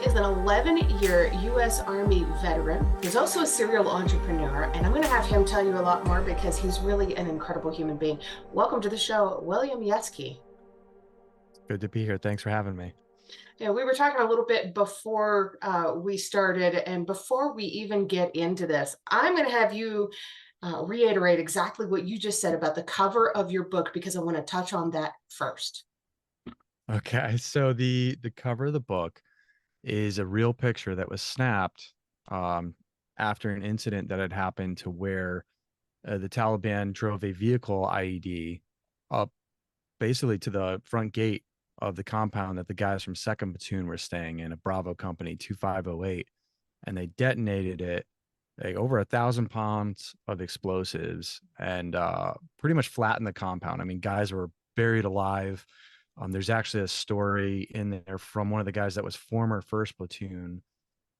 is an 11-year U.S. Army veteran. He's also a serial entrepreneur, and I'm going to have him tell you a lot more because he's really an incredible human being. Welcome to the show, William Yeske. Good to be here. Thanks for having me. Yeah, we were talking a little bit before we started, and before we even get into this, I'm going to have you reiterate exactly what you just said about the cover of your book because I want to touch on that first. Okay, so the cover of the book is a real picture that was snapped um, after an incident that had happened to where the Taliban drove a vehicle IED up basically to the front gate of the compound that the guys from Second Platoon were staying in, a Bravo Company 2508, and they detonated it like over 1,000 pounds of explosives and pretty much flattened the compound. I mean, guys were buried alive. There's actually a story in there from one of the guys that was former First Platoon.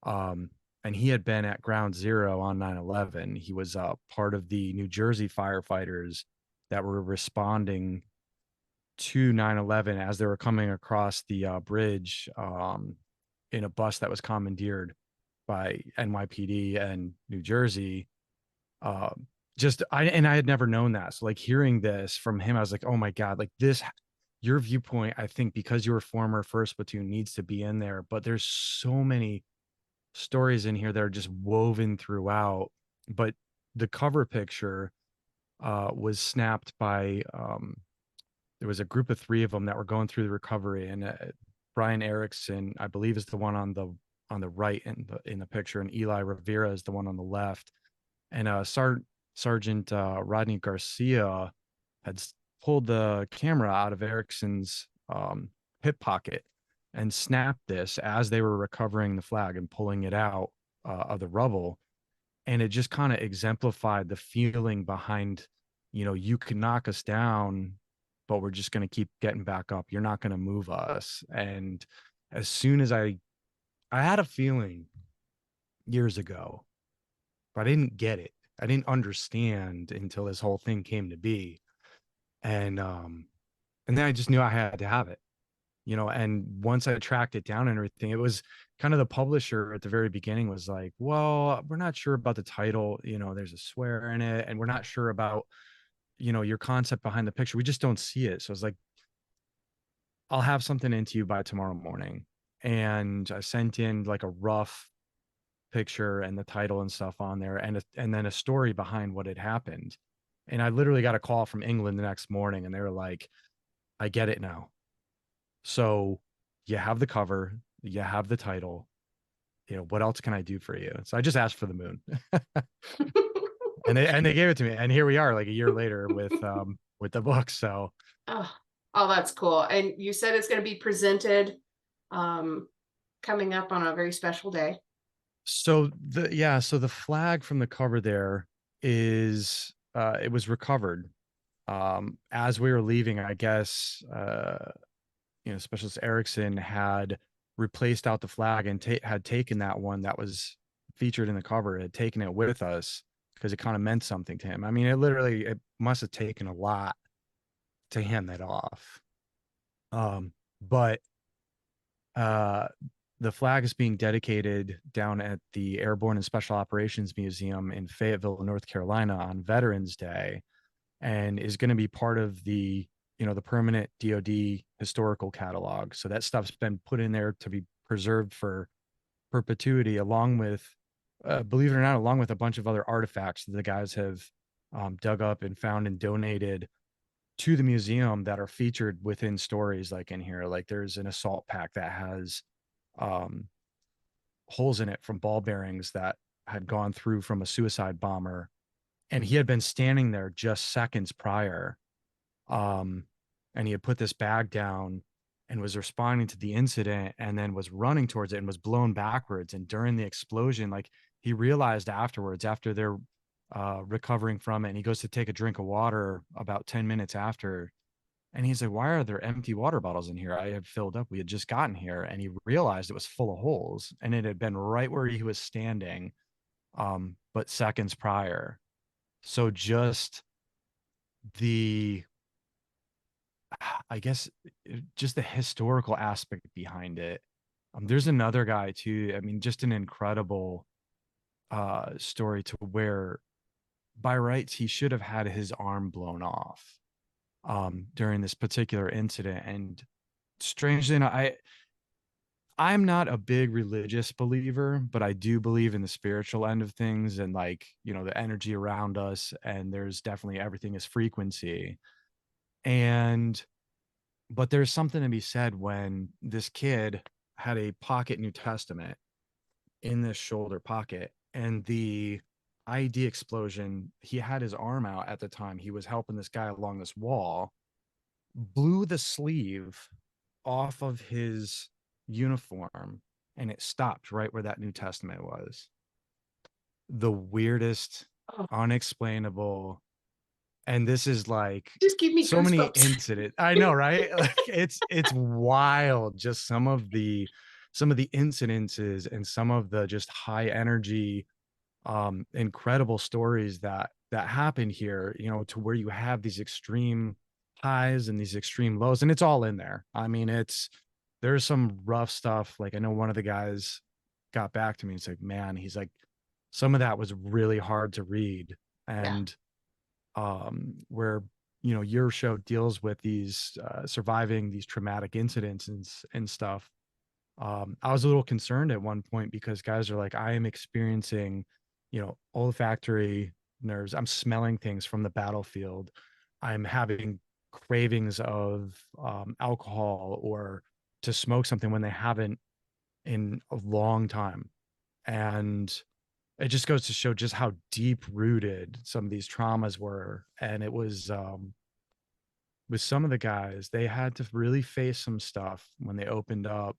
Um, and he had been at Ground Zero on 9/11. He was part of the New Jersey firefighters that were responding to 9/11 as they were coming across the bridge in a bus that was commandeered by NYPD and New Jersey. Um, I had never known that. So like hearing this from him, I was like, oh my God, like this, your viewpoint, I think because you were former First Platoon needs to be in there. But there's so many stories in here that are just woven throughout. But the cover picture was snapped by there was a group of three of them that were going through the recovery, and Brian Erickson, I believe, is the one on the right in the picture, and Eli Rivera is the one on the left. And Sergeant Rodney Garcia had pulled the camera out of Erickson's hip pocket and snapped this as they were recovering the flag and pulling it out of the rubble. And it just kind of exemplified the feeling behind, you can knock us down, but we're just going to keep getting back up. You're not going to move us. And as soon as I had a feeling years ago, but I didn't get it. I didn't understand until this whole thing came to be. And then I just knew I had to have it, and once I tracked it down and everything, it was kind of the publisher at the very beginning was like, well, we're not sure about the title, there's a swear in it, and we're not sure about, your concept behind the picture. We just don't see it. So it's like, I'll have something into you by tomorrow morning. And I sent in like a rough picture and the title and stuff on there, and then a story behind what had happened. And I literally got a call from England the next morning, and they were like, I get it now. So you have the cover, you have the title. What else can I do for you? So I just asked for the moon. And they gave it to me. And here we are, like a year later with the book. So Oh, oh, that's cool. And you said it's going to be presented um, coming up on a very special day. so the flag from the cover there is it was recovered as we were leaving, I guess. Specialist Erickson had replaced out the flag and had taken that one that was featured in the cover, had taken it with us because it kind of meant something to him. I mean, it must have taken a lot to hand that off. But uh, the flag is being dedicated down at the Airborne and Special Operations Museum in Fayetteville, North Carolina on Veterans Day, and is going to be part of the permanent DoD historical catalog. So that stuff's been put in there to be preserved for perpetuity, along with, believe it or not, along with a bunch of other artifacts that the guys have dug up and found and donated to the museum that are featured within stories like in here. Like there's an assault pack that has um, holes in it from ball bearings that had gone through from a suicide bomber. And he had been standing there just seconds prior, um, and he had put this bag down and was responding to the incident and then was running towards it and was blown backwards. And during the explosion, like he realized afterwards, after they're recovering from it, and he goes to take a drink of water about 10 minutes after. And he's like, why are there empty water bottles in here? I had filled up. We had just gotten here. And he realized it was full of holes and it had been right where he was standing, but seconds prior. So just the I guess just the historical aspect behind it There's another guy too. I mean, just an incredible story to where by rights he should have had his arm blown off during this particular incident. And strangely enough, I'm not a big religious believer, but I do believe in the spiritual end of things and, like, the energy around us. And there's definitely everything is frequency. And but there's something to be said when this kid had a pocket New Testament in this shoulder pocket, and the ID explosion, he had his arm out at the time. He was helping this guy along this wall, blew the sleeve off of his uniform, and it stopped right where that New Testament was. The weirdest, Oh, unexplainable, and this is like just give me so many goosebumps. incidents. I know, right? Like it's wild. Just some of the incidences and some of the just high energy, incredible stories that happen here, to where you have these extreme highs and these extreme lows, and it's all in there. I mean, there's some rough stuff. Like, I know one of the guys got back to me. It's like, man, he's like, some of that was really hard to read. Yeah. And where your show deals with these surviving these traumatic incidents and stuff. I was a little concerned at one point because guys are like, I am experiencing, olfactory nerves. I'm smelling things from the battlefield. I'm having cravings of alcohol or to smoke something when they haven't in a long time. And it just goes to show just how deep rooted some of these traumas were. And it was, with some of the guys, they had to really face some stuff when they opened up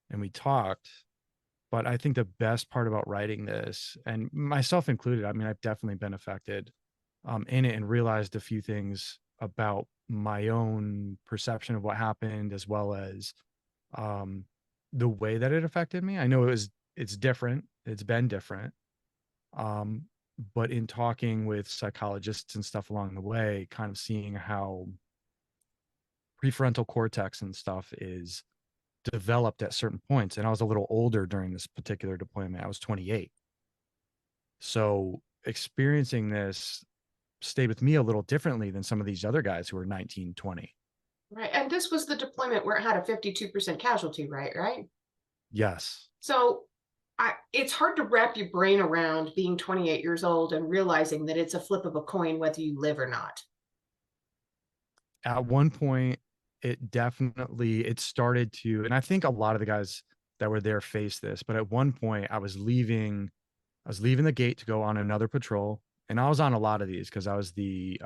and we talked. But I think the best part about writing this, and myself included, I mean, I've definitely been affected in it and realized a few things about my own perception of what happened, as well as um, the way that it affected me. I know it's different. It's been different. Um, but in talking with psychologists and stuff along the way, kind of seeing how prefrontal cortex and stuff is developed at certain points. And I was a little older during this particular deployment. I was 28. So experiencing this stayed with me a little differently than some of these other guys who were 19, 20. Right. And this was the deployment where it had a 52% casualty rate, right? Yes. So it's hard to wrap your brain around being 28 years old and realizing that it's a flip of a coin whether you live or not. At one point, it started to, and I think a lot of the guys that were there faced this, but at one point I was leaving the gate to go on another patrol, and I was on a lot of these because I was the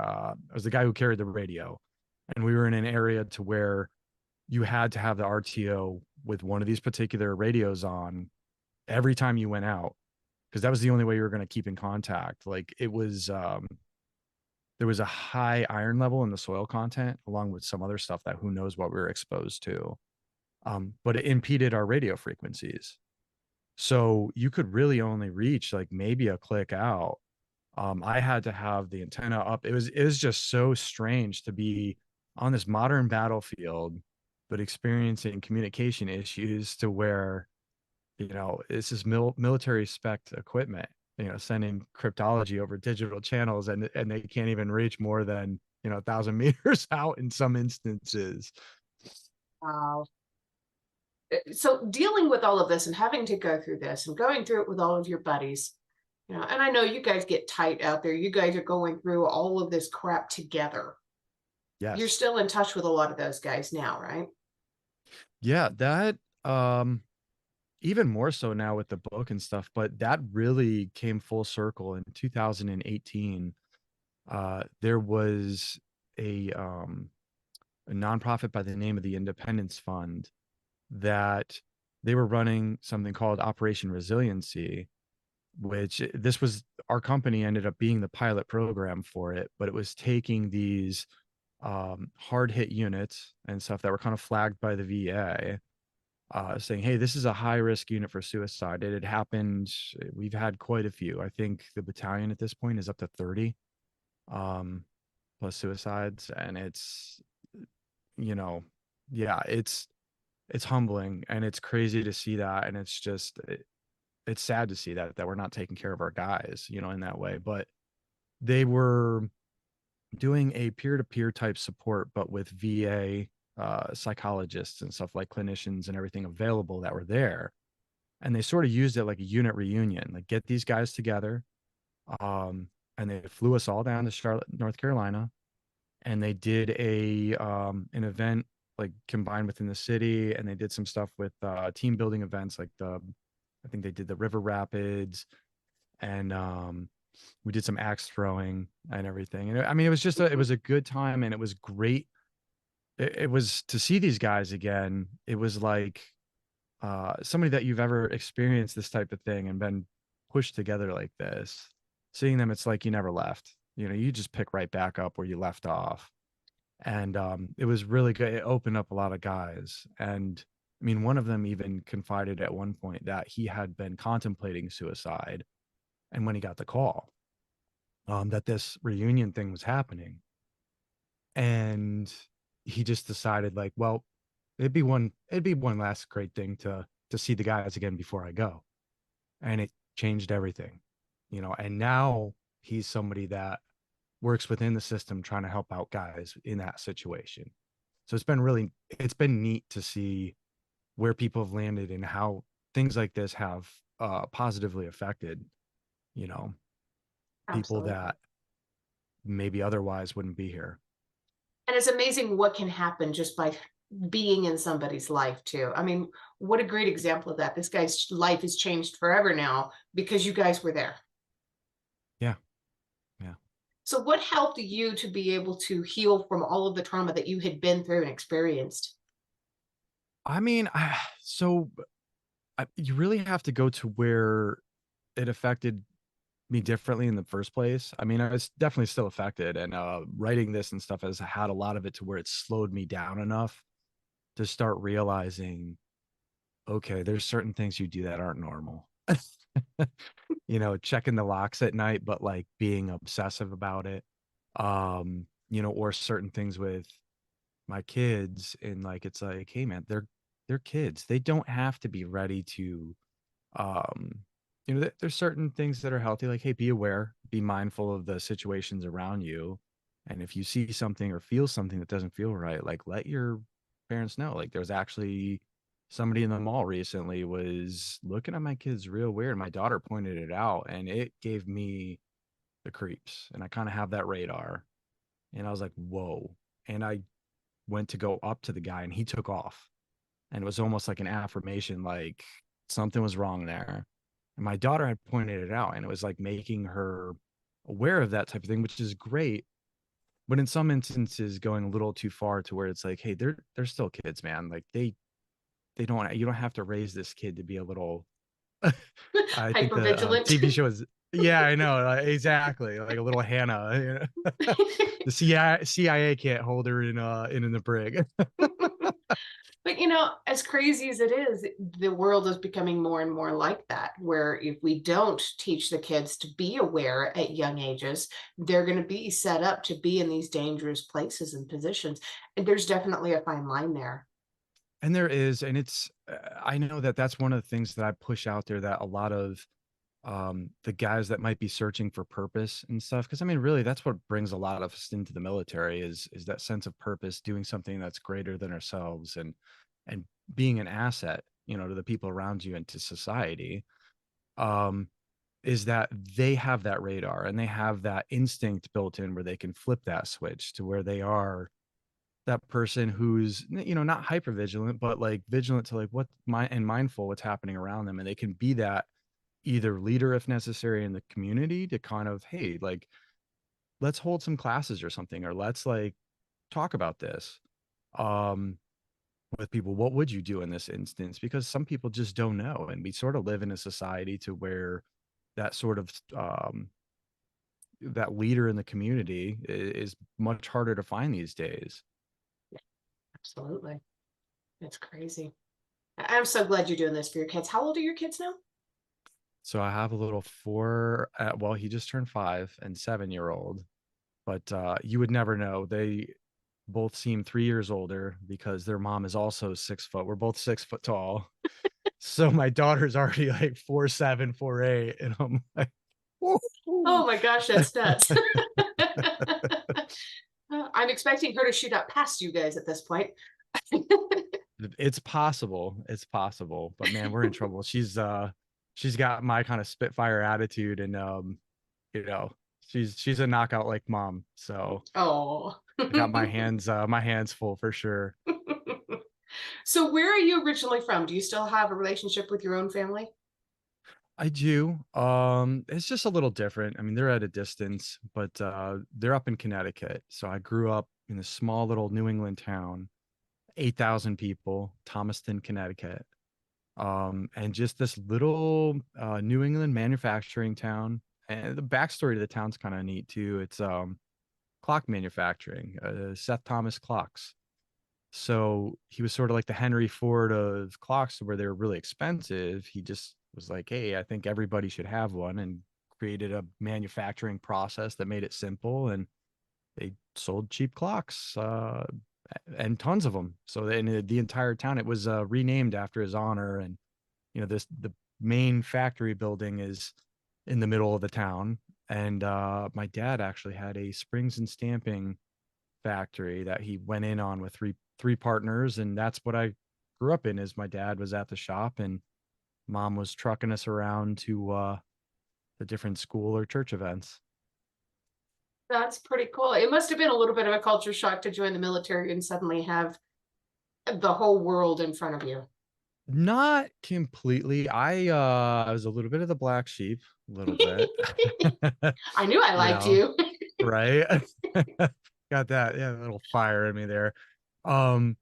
guy who carried the radio, and we were in an area to where you had to have the RTO with one of these particular radios on every time you went out, because that was the only way you were going to keep in contact. Like, it was there was a high iron level in the soil content, along with some other stuff that who knows what we were exposed to. But it impeded our radio frequencies. So you could really only reach like maybe a click out. I had to have the antenna up. It was just so strange to be on this modern battlefield, but experiencing communication issues to where, this is military spec equipment, sending cryptology over digital channels, and they can't even reach more than, 1,000 meters out in some instances. Wow. So dealing with all of this and having to go through this and going through it with all of your buddies, and I know you guys get tight out there. You guys are going through all of this crap together. You're Yes. still in touch with a lot of those guys now, right? Yeah, that even more so now with the book and stuff, but that really came full circle in 2018. There was a nonprofit by the name of the Independence Fund that they were running something called Operation Resiliency, which this was our company ended up being the pilot program for it, but it was taking these hard hit units and stuff that were kind of flagged by the VA, saying, hey, this is a high risk unit for suicide. It had happened. We've had quite a few. I think the battalion at this point is up to 30 um, plus suicides. And it's, you know, yeah, it's it's humbling and it's crazy to see that. And it's just, it's sad to see that we're not taking care of our guys, you know, in that way. But they were doing a peer-to-peer type support, but with VA psychologists and stuff like clinicians and everything available that were there. And they sort of used it like a unit reunion, like get these guys together. Um, and they flew us all down to Charlotte, North Carolina, and they did an event like combined within the city, and they did some stuff with team building events like I think they did the river rapids, and we did some axe throwing and everything. And I mean, it was just it was a good time, and it was great. It was to see these guys again. It was like somebody that you've ever experienced this type of thing and been pushed together like this. Seeing them, it's like you never left. You know, you just pick right back up where you left off. And it was really good. It opened up a lot of guys. And I mean, one of them even confided at one point that he had been contemplating suicide. And when he got the call, that this reunion thing was happening, and he just decided like, well, it'd be one last great thing to see the guys again before I go. And it changed everything, you know. And now he's somebody that works within the system trying to help out guys in that situation. So it's been neat to see where people have landed and how things like this have positively affected, you know, people Absolutely. that maybe otherwise wouldn't be here. And it's amazing what can happen just by being in somebody's life too. I mean, what a great example of that. This guy's life has changed forever now because you guys were there. Yeah. Yeah. So what helped you to be able to heal from all of the trauma that you had been through and experienced? I mean, you really have to go to where it affected me differently in the first place. I mean, I was definitely still affected, and writing this and stuff has had a lot of it to where it slowed me down enough to start realizing, okay, there's certain things you do that aren't normal. You know, checking the locks at night, but like being obsessive about it. You know, or certain things with my kids, and like it's like, hey man, they're kids. They don't have to be ready to um you know, there's certain things that are healthy, like hey, be aware, be mindful of the situations around you, and if you see something or feel something that doesn't feel right, like let your parents know. Like there was actually somebody in the mall recently was looking at my kids real weird. My daughter pointed it out, and it gave me the creeps, and I kind of have that radar, and I was like, whoa. And I went to go up to the guy, and he took off, and it was almost like an affirmation, like something was wrong there. And my daughter had pointed it out, and it was like making her aware of that type of thing, which is great. But in some instances, going a little too far to where it's like, hey, they're still kids, man. Like they don't, you don't have to raise this kid to be a little. I think Hyper the vigilant. TV show is, yeah, I know, exactly, like a little Hannah. You know? The CIA can't hold her in the brig. But as crazy as it is, the world is becoming more and more like that, where if we don't teach the kids to be aware at young ages, they're going to be set up to be in these dangerous places and positions. And there's definitely a fine line there. And there is, and it's I know that that's one of the things that I push out there, that a lot of the guys that might be searching for purpose and stuff, because I mean really that's what brings a lot of us into the military, is that sense of purpose, doing something that's greater than ourselves, and being an asset, you know, to the people around you and to society. um is that they have that radar and they have that instinct built in where they can flip that switch to where they are that person who's, you know, not hyper vigilant, but like vigilant to like what and mindful what's happening around them, and they can be that either leader if necessary in the community to kind of, hey, like let's hold some classes or something, or let's like talk about this um with people. What would you do in this instance? Because some people just don't know, and we sort of live in a society to where that sort of that leader in the community is much harder to find these days. Absolutely. It's crazy. I'm so glad you're doing this for your kids. How old are your kids now? So I have a little well, he just turned 5 and 7-year old, but you would never know. both seem 3 years older because their mom is also 6 foot. We're both 6 foot tall. So my daughter's already like 4'7", 4'8", and I'm like, "Woo." Oh my gosh, that's nuts. I'm expecting her to shoot up past you guys at this point. It's possible. It's possible. But man, we're in trouble. She's got my kind of spitfire attitude, and you know, she's a knockout like mom. So Oh. I got my hands full for sure. So where are you originally from? Do you still have a relationship with your own family? I do. It's just a little different. I mean, they're at a distance, but they're up in Connecticut. So I grew up in a small little New England town, 8,000 people, Thomaston, Connecticut. And just this little New England manufacturing town. And the backstory to the town's kind of neat too. It's clock manufacturing, Seth Thomas clocks. So he was sort of like the Henry Ford of clocks, where they were really expensive. He just was like, hey, I think everybody should have one, and created a manufacturing process that made it simple. And they sold cheap clocks, and tons of them. So in the entire town, it was renamed after his honor. And the main factory building is in the middle of the town. And my dad actually had a springs and stamping factory that he went in on with three partners, and that's what I grew up in. Is my dad was at the shop, and mom was trucking us around to the different school or church events. That's pretty cool. It must have been a little bit of a culture shock to join the military and suddenly have the whole world in front of you. Not completely. I was a little bit of the black sheep, a little bit. I knew I you liked know you. right. Got that, yeah, a little fire in me there. um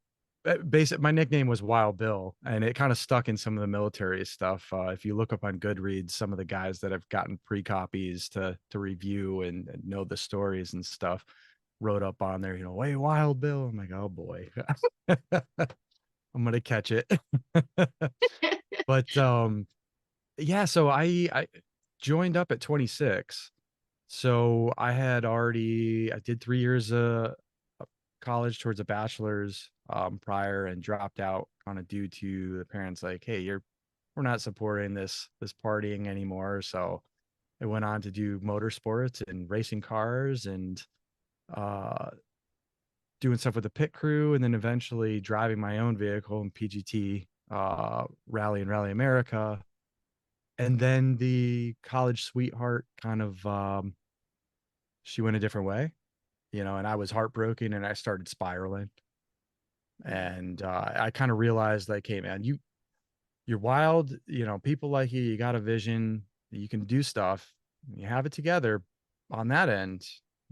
Basic my nickname was Wild Bill, and it kind of stuck in some of the military stuff. If you look up on Goodreads, some of the guys that have gotten pre-copies to review and know the stories and stuff wrote up on there, hey, Wild Bill. I'm like, oh boy. I'm gonna catch it. But yeah, so I joined up at 26. So I did 3 years of college towards a bachelor's prior, and dropped out kind of due to the parents like, hey, we're not supporting this partying anymore. So I went on to do motorsports and racing cars, and uh doing stuff with the pit crew, and then eventually driving my own vehicle in PGT, Rally and Rally America. And then the college sweetheart kind of she went a different way, and I was heartbroken, and I started spiraling. And I kind of realized, like, hey man, you're wild, people like you got a vision, you can do stuff, you have it together on that end,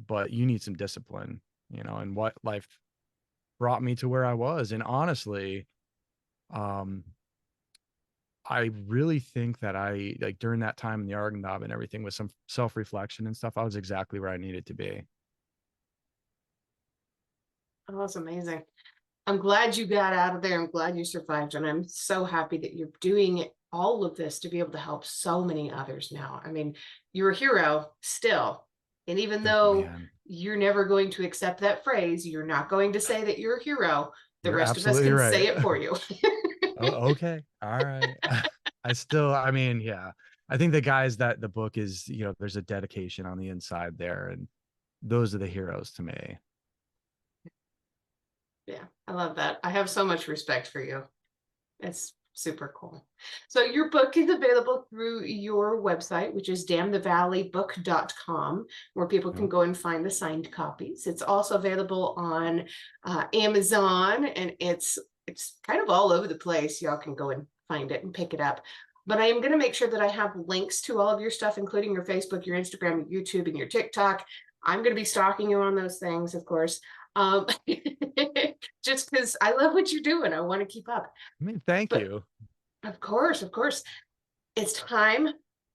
but you need some discipline, and what life brought me to where I was. And honestly, um, I really think that I, like, during that time in the Argon Knob and everything, with some self-reflection and stuff, I was exactly where I needed to be. Oh, that's amazing. I'm glad you got out of there. I'm glad you survived. And I'm so happy that you're doing all of this to be able to help so many others now. I mean, you're a hero still. And even Oh though man, you're never going to accept that phrase, you're not going to say that you're a hero. The you're rest of us absolutely can right. say it for you. Oh, okay. All right. I mean, yeah. I think the guys that the book is, there's a dedication on the inside there, and those are the heroes to me. Yeah, I love that. I have so much respect for you. It's super cool. So your book is available through your website, which is damnthevalleybook.com, where people can Yep. go and find the signed copies. It's also available on Amazon, and it's kind of all over the place. Y'all can go and find it and pick it up. But I am going to make sure that I have links to all of your stuff, including your Facebook, your Instagram, your YouTube, and your TikTok. I'm going to be stalking you on those things, of course. Um, just because I love what you're doing. I want to keep up. I mean, thank But you. of course, it's time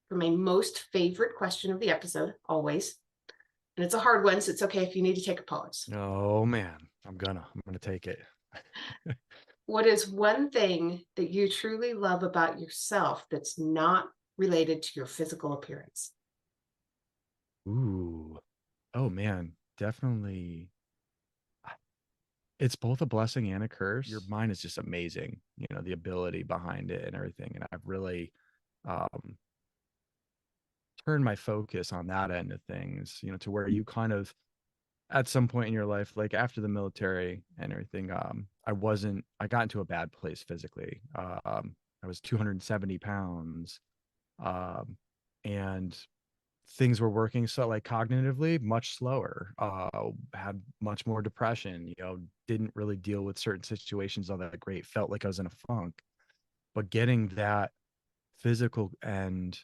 for my most favorite question of the episode, always. And it's a hard one, so it's okay if you need to take a pause. Oh man, I'm gonna take it. What is one thing that you truly love about yourself that's not related to your physical appearance? Ooh. Oh man, definitely. It's both a blessing and a curse. Your mind is just amazing, the ability behind it and everything. And I've really um, turned my focus on that end of things, to where you kind of at some point in your life, like after the military and everything, I got into a bad place physically. I was 270 pounds. Um, and things were working so like cognitively much slower, had much more depression, didn't really deal with certain situations all that great, felt like I was in a funk. But getting that physical end,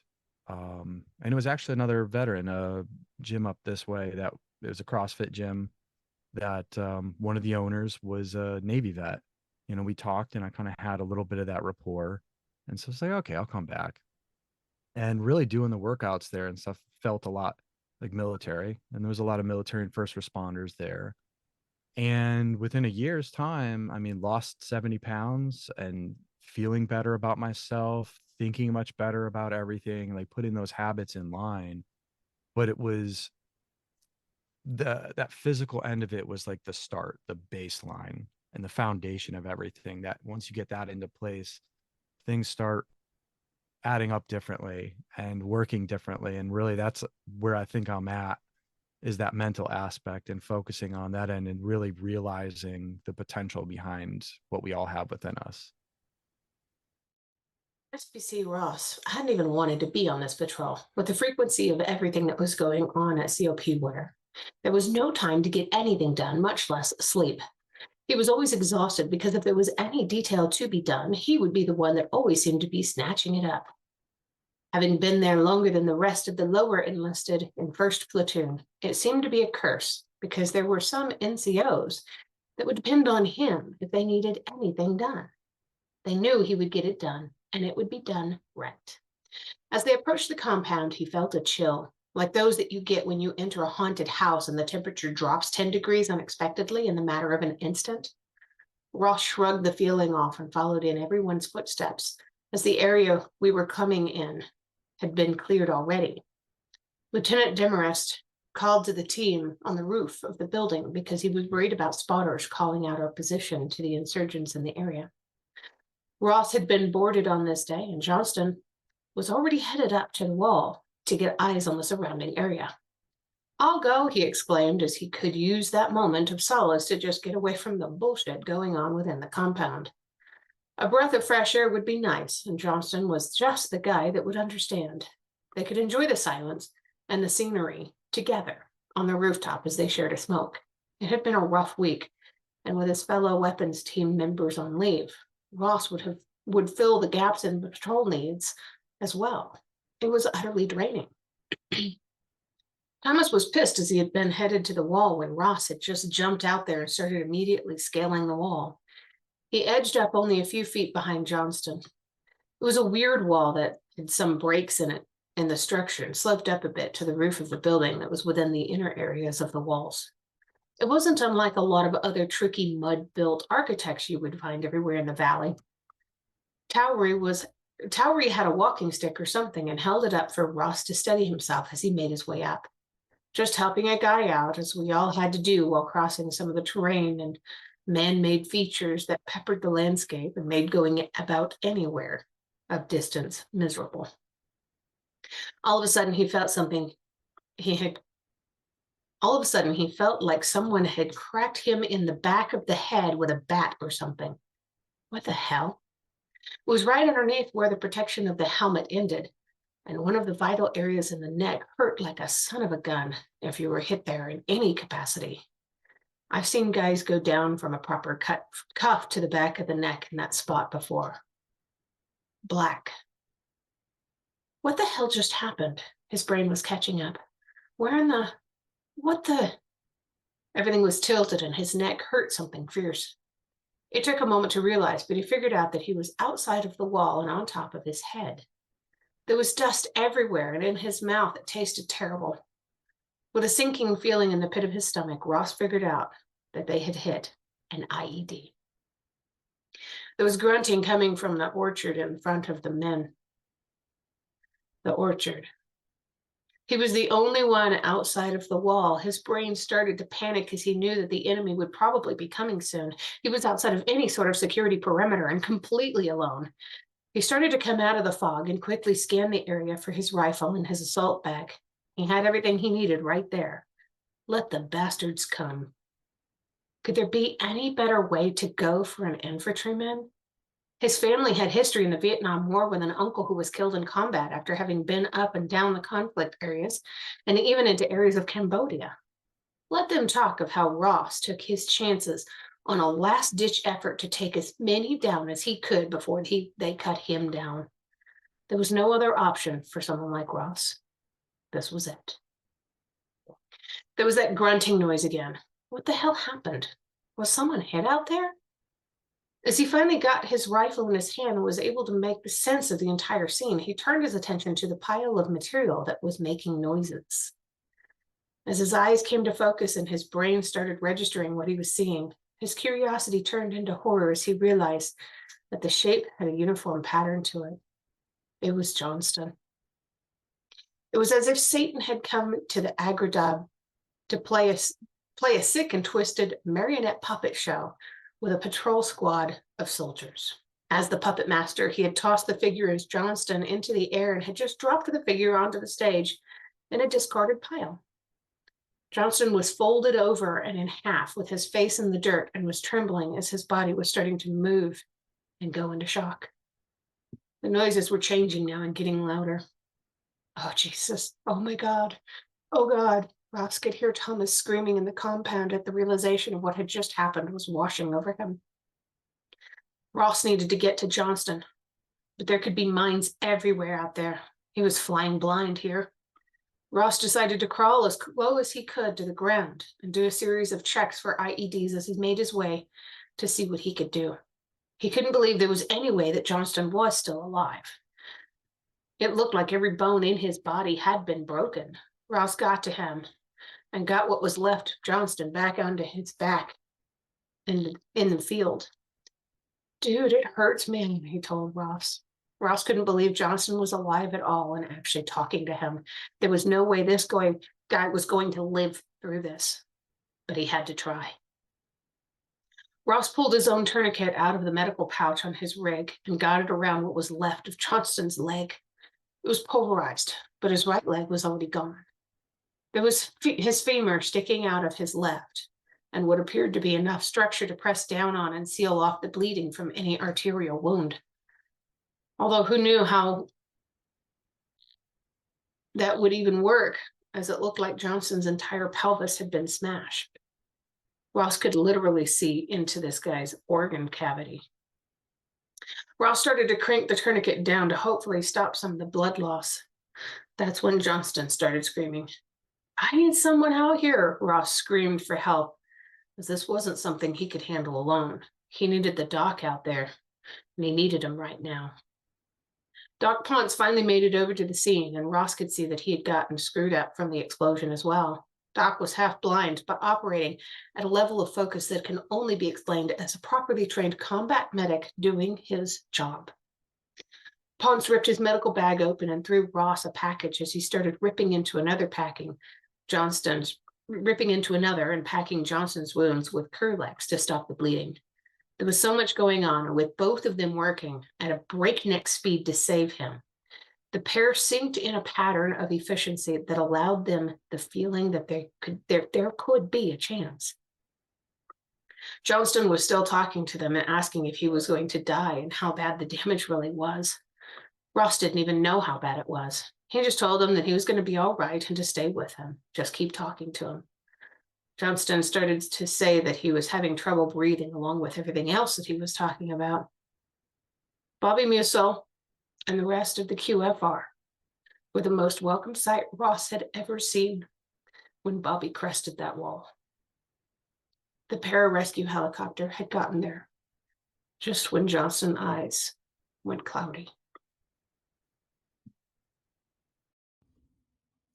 and it was actually another veteran, a gym up this way, that it was a CrossFit gym that one of the owners was a Navy vet. We talked and I kind of had a little bit of that rapport. And so it's like, okay, I'll come back. And really doing the workouts there and stuff felt a lot like military. And there was a lot of military and first responders there. And within a year's time, I mean, lost 70 pounds and feeling better about myself, thinking much better about everything, like putting those habits in line. But it was that physical end of it was like the start, the baseline and the foundation of everything. That once you get that into place, things start adding up differently and working differently. And really that's where I think I'm at, is that mental aspect and focusing on that end and really realizing the potential behind what we all have within us. SBC Ross hadn't even wanted to be on this patrol. With the frequency of everything that was going on at COP Wear, there was no time to get anything done, much less sleep. He was always exhausted because if there was any detail to be done, he would be the one that always seemed to be snatching it up. Having been there longer than the rest of the lower enlisted in 1st Platoon, it seemed to be a curse because there were some NCOs that would depend on him if they needed anything done. They knew he would get it done, and it would be done right. As they approached the compound, he felt a chill, like those that you get when you enter a haunted house and the temperature drops 10 degrees unexpectedly in the matter of an instant. Ross shrugged the feeling off and followed in everyone's footsteps, as the area we were coming in had been cleared already. Lieutenant Demarest called to the team on the roof of the building because he was worried about spotters calling out our position to the insurgents in the area. Ross had been boarded on this day, and Johnston was already headed up to the wall to get eyes on the surrounding area. I'll go, he exclaimed, as he could use that moment of solace to just get away from the bullshit going on within the compound. A breath of fresh air would be nice, and Johnston was just the guy that would understand. They could enjoy the silence and the scenery together on the rooftop as they shared a smoke. It had been a rough week, and with his fellow weapons team members on leave, Ross would fill the gaps in patrol needs as well. It was utterly draining. Thomas was pissed as he had been headed to the wall when Ross had just jumped out there and started immediately scaling the wall. He edged up only a few feet behind Johnston. It was a weird wall that had some breaks in it in the structure and sloped up a bit to the roof of the building that was within the inner areas of the walls. It wasn't unlike a lot of other tricky mud-built architecture you would find everywhere in the valley. Towery had a walking stick or something and held it up for Ross to steady himself as he made his way up, just helping a guy out, as we all had to do while crossing some of the terrain and man-made features that peppered the landscape and made going about anywhere of distance miserable. All of a sudden, he felt like someone had cracked him in the back of the head with a bat or something. What the hell? It was right underneath where the protection of the helmet ended, and one of the vital areas in the neck hurt like a son of a gun if you were hit there in any capacity. I've seen guys go down from a proper cuff to the back of the neck in that spot before. Black. What the hell just happened? His brain was catching up. Where in the... What the... Everything was tilted and his neck hurt something fierce. It took a moment to realize, but he figured out that he was outside of the wall and on top of his head. There was dust everywhere, and in his mouth it tasted terrible. With a sinking feeling in the pit of his stomach, Ross figured out that they had hit an IED. There was grunting coming from the orchard in front of the men. The orchard. He was the only one outside of the wall. His brain started to panic as he knew that the enemy would probably be coming soon. He was outside of any sort of security perimeter and completely alone. He started to come out of the fog and quickly scanned the area for his rifle and his assault bag. He had everything he needed right there. Let the bastards come. Could there be any better way to go for an infantryman? His family had history in the Vietnam War with an uncle who was killed in combat after having been up and down the conflict areas and even into areas of Cambodia. Let them talk of how Ross took his chances on a last ditch effort to take as many down as he could before they cut him down. There was no other option for someone like Ross. This was it. There was that grunting noise again. What the hell happened? Was someone hit out there? As he finally got his rifle in his hand and was able to make sense of the entire scene, he turned his attention to the pile of material that was making noises. As his eyes came to focus and his brain started registering what he was seeing, his curiosity turned into horror as he realized that the shape had a uniform pattern to it. It was Johnston. It was as if Satan had come to the Agradab to play a sick and twisted marionette puppet show with a patrol squad of soldiers. As the puppet master, he had tossed the figure as Johnston into the air and had just dropped the figure onto the stage in a discarded pile. Johnston was folded over and in half with his face in the dirt and was trembling as his body was starting to move and go into shock. The noises were changing now and getting louder. Oh, Jesus. Oh, my God. Oh, God. Ross could hear Thomas screaming in the compound at the realization of what had just happened was washing over him. Ross needed to get to Johnston, but there could be mines everywhere out there. He was flying blind here. Ross decided to crawl as low as he could to the ground and do a series of checks for IEDs as he made his way to see what he could do. He couldn't believe there was any way that Johnston was still alive. It looked like every bone in his body had been broken. Ross got to him and got what was left of Johnston back onto his back in the field. Dude, it hurts, man, he told Ross. Ross couldn't believe Johnston was alive at all and actually talking to him. There was no way this guy was going to live through this, but he had to try. Ross pulled his own tourniquet out of the medical pouch on his rig and got it around what was left of Johnston's leg. It was pulverized, but his right leg was already gone. There was his femur sticking out of his left, and what appeared to be enough structure to press down on and seal off the bleeding from any arterial wound. Although who knew how that would even work, as it looked like Johnston's entire pelvis had been smashed. Ross could literally see into this guy's organ cavity. Ross started to crank the tourniquet down to hopefully stop some of the blood loss. That's when Johnston started screaming. I need someone out here, Ross screamed for help, as this wasn't something he could handle alone. He needed the doc out there, and he needed him right now. Doc Ponce finally made it over to the scene, and Ross could see that he had gotten screwed up from the explosion as well. Doc was half blind, but operating at a level of focus that can only be explained as a properly trained combat medic doing his job. Ponce ripped his medical bag open and threw Ross a package as he started ripping into another and packing Johnston's wounds with Kerlex to stop the bleeding. There was so much going on, and with both of them working at a breakneck speed to save him, the pair synced in a pattern of efficiency that allowed them the feeling that there could be a chance. Johnston was still talking to them and asking if he was going to die and how bad the damage really was. Ross didn't even know how bad it was. He just told him that he was going to be all right and to stay with him. Just keep talking to him. Johnston started to say that he was having trouble breathing along with everything else that he was talking about. Bobby Musil and the rest of the QFR were the most welcome sight Ross had ever seen when Bobby crested that wall. The pararescue helicopter had gotten there just when Johnston's eyes went cloudy.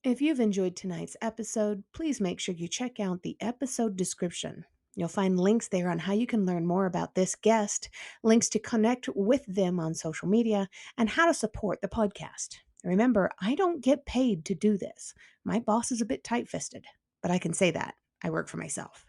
If you've enjoyed tonight's episode, please make sure you check out the episode description. You'll find links there on how you can learn more about this guest, links to connect with them on social media, and how to support the podcast. Remember, I don't get paid to do this. My boss is a bit tight fisted, but I can say that. I work for myself.